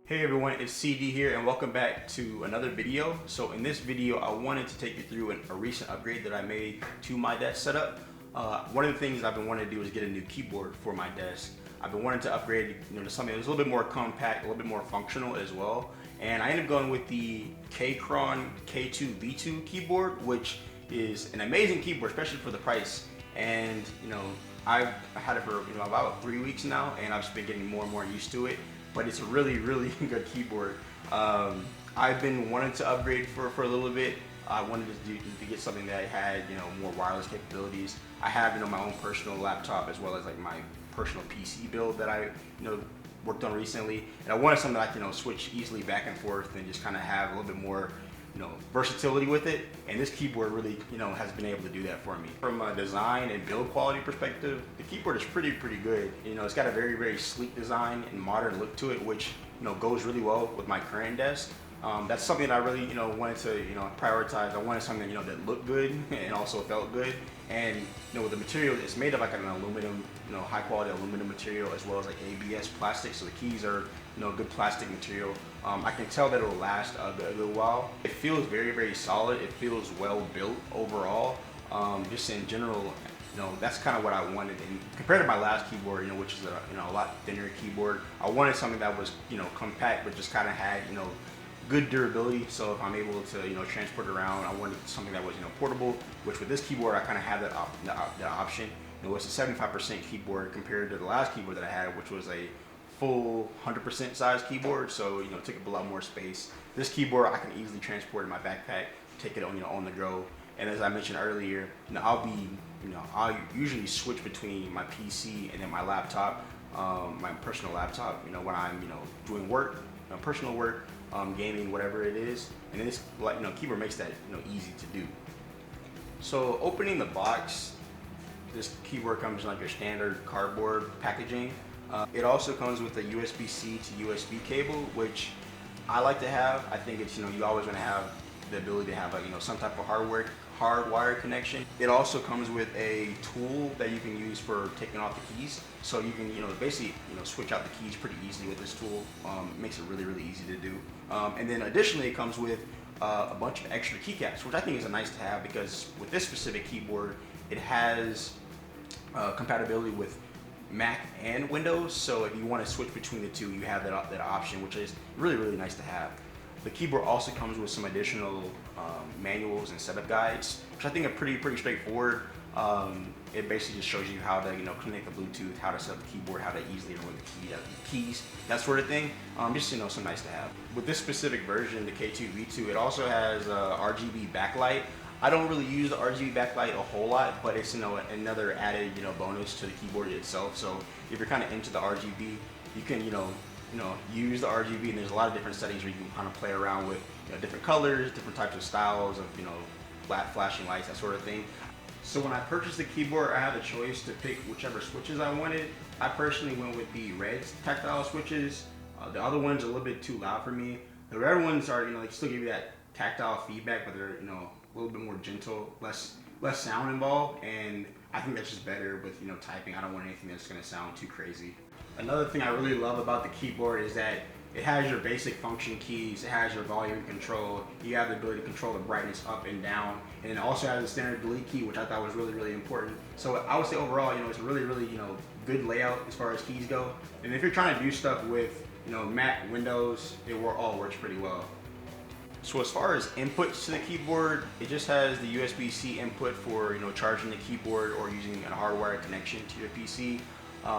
Hey everyone, it's CD here and welcome back to another video. So in this video, I wanted to take you through a recent upgrade that I made to my desk setup. One of the things I've been wanting to do is get a new keyboard for my desk. I've been wanting to upgrade to something that's a little bit more compact, a little bit more functional as well. And I ended up going with the Keychron K2 V2 keyboard, which is an amazing keyboard, especially for the price. And I've had it for about 3 weeks now, and I've just been getting more and more used to it. But it's a really good keyboard. I've been wanting to upgrade for a little bit. I wanted to get something that had more wireless capabilities. I have my own personal laptop as well as like my personal PC build that I worked on recently, and I wanted something that I can switch easily back and forth and just kind of have a little bit more versatility with it. And this keyboard really has been able to do that for me. From a design and build quality perspective, the keyboard is pretty good. It's got a very sleek design and modern look to it, which goes really well with my current desk. That's something that I really wanted to prioritize. I wanted something that looked good and also felt good. And with the material, it's made of like an aluminum, high quality aluminum material, as well as like ABS plastic. So the keys are good plastic material. I can tell that it'll last a good while. It feels very solid. It feels well built overall. Just in general, that's kind of what I wanted. And compared to my last keyboard, which is a lot thinner keyboard, I wanted something that was compact, but just kind of had good durability. So if I'm able to transport it around, I wanted something that was portable. Which with this keyboard, I kind of have that option. It's a 75% keyboard compared to the last keyboard that I had, which was a full 100% size keyboard. So it took up a lot more space. This keyboard I can easily transport in my backpack, take it on the go. And as I mentioned earlier, I'll usually switch between my PC and then my laptop, my personal laptop. When I'm doing work, personal work, gaming, whatever it is. And this keyboard makes that easy to do. So opening the box, this keyboard comes in like your standard cardboard packaging. It also comes with a USB-C to USB cable, which I like to have. I think it's you always want to have the ability to have some type of hardwire connection. It also comes with a tool that you can use for taking off the keys. So you can basically switch out the keys pretty easily with this tool. It makes it really easy to do. And then additionally, it comes with a bunch of extra keycaps, which I think is a nice to have, because with this specific keyboard, it has compatibility with Mac and Windows. So if you want to switch between the two, you have that option, which is really nice to have. The keyboard also comes with some additional manuals and setup guides, which I think are pretty straightforward. It basically just shows you how to connect the Bluetooth, how to set up the keyboard, how to easily run the keys, that sort of thing. Just some nice to have. With this specific version, the K2 V2, it also has RGB backlight. I don't really use the RGB backlight a whole lot, but it's another added bonus to the keyboard itself. So if you're kind of into the RGB, you can use the RGB, and there's a lot of different settings where you can kind of play around with different colors, different types of styles of flat flashing lights, that sort of thing. So when I purchased the keyboard, I had the choice to pick whichever switches I wanted. I personally went with the red tactile switches. The other ones are a little bit too loud for me. The red ones are they still give you that tactile feedback, but they're a little bit more gentle, less sound involved, and I think that's just better with typing. I don't want anything that's going to sound too crazy. Another thing I really love about the keyboard is that it has your basic function keys. It has your volume control. You have the ability to control the brightness up and down, and it also has a standard delete key, which I thought was really important. So I would say overall, it's a really good layout as far as keys go. And if you're trying to do stuff with Mac, Windows, it all works pretty well. So as far as inputs to the keyboard, it just has the USB-C input for charging the keyboard or using a hardwired connection to your PC.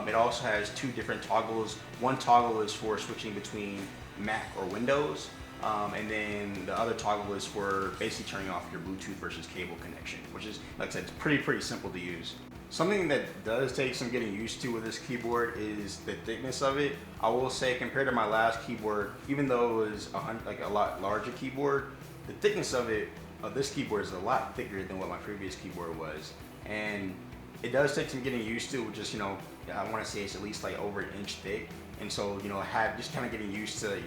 It also has two different toggles. One toggle is for switching between Mac or Windows, and then the other toggle is for basically turning off your Bluetooth versus cable connection, which is, like I said, it's pretty simple to use. Something that does take some getting used to with this keyboard is the thickness of it. I will say, compared to my last keyboard, even though it was a lot larger keyboard, the thickness of this keyboard is a lot thicker than what my previous keyboard was. And it does take some getting used to, just I want to say it's at least like over an inch thick. And so just kind of getting used to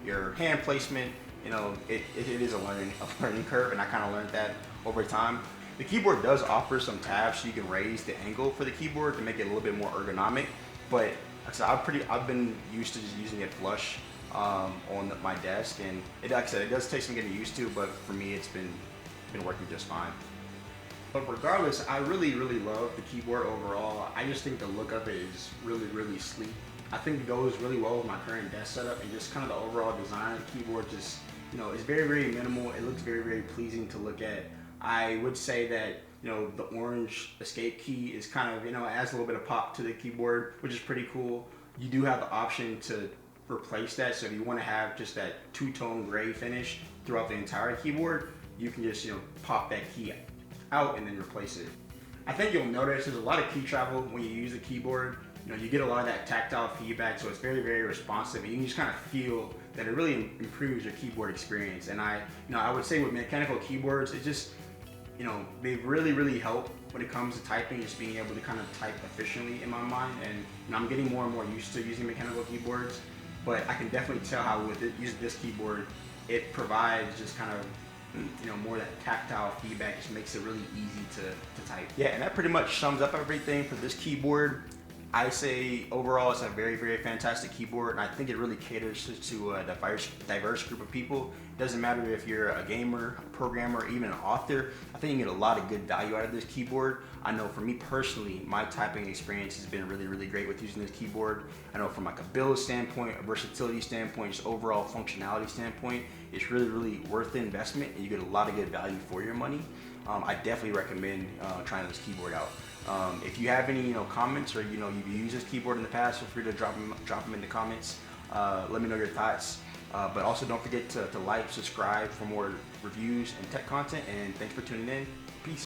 your hand placement. It is a learning curve, and I kind of learned that over time. The keyboard does offer some tabs so you can raise the angle for the keyboard to make it a little bit more ergonomic, but like I said, I've been used to just using it flush on my desk, and like I said, it does take some getting used to, but for me it's been working just fine. But regardless, I really love the keyboard overall. I just think the look of it is really sleek. I think it goes really well with my current desk setup, and just kind of the overall design of the keyboard just, you know, it's very minimal. It looks very pleasing to look at. I would say that, you know, the orange escape key is kind of, you know, adds a little bit of pop to the keyboard, which is pretty cool. You do have the option to replace that, so if you want to have just that two-tone gray finish throughout the entire keyboard, you can just, you know, pop that key out and then replace it. I think you'll notice there's a lot of key travel when you use the keyboard. You know, you get a lot of that tactile feedback, so it's very responsive, and you can just kind of feel that it really improves your keyboard experience. And I would say with mechanical keyboards, it just, you know, they really help when it comes to typing, just being able to kind of type efficiently in my mind. And you know, I'm getting more and more used to using mechanical keyboards, but I can definitely tell how with using this keyboard, it provides just kind of, you know, more of that tactile feedback. Just makes it really easy to type. Yeah, and that pretty much sums up everything for this keyboard. I say overall it's a very fantastic keyboard, and I think it really caters to a diverse group of people. It doesn't matter if you're a gamer, a programmer, or even an author. I think you get a lot of good value out of this keyboard. I know for me personally, my typing experience has been really great with using this keyboard. I know from like a build standpoint, a versatility standpoint, just overall functionality standpoint, it's really worth the investment, and you get a lot of good value for your money. I definitely recommend trying this keyboard out. If you have any, you know, comments, or, you know, you've used this keyboard in the past, feel free to drop them in the comments. Let me know your thoughts. But also don't forget to like, subscribe for more reviews and tech content. And thanks for tuning in.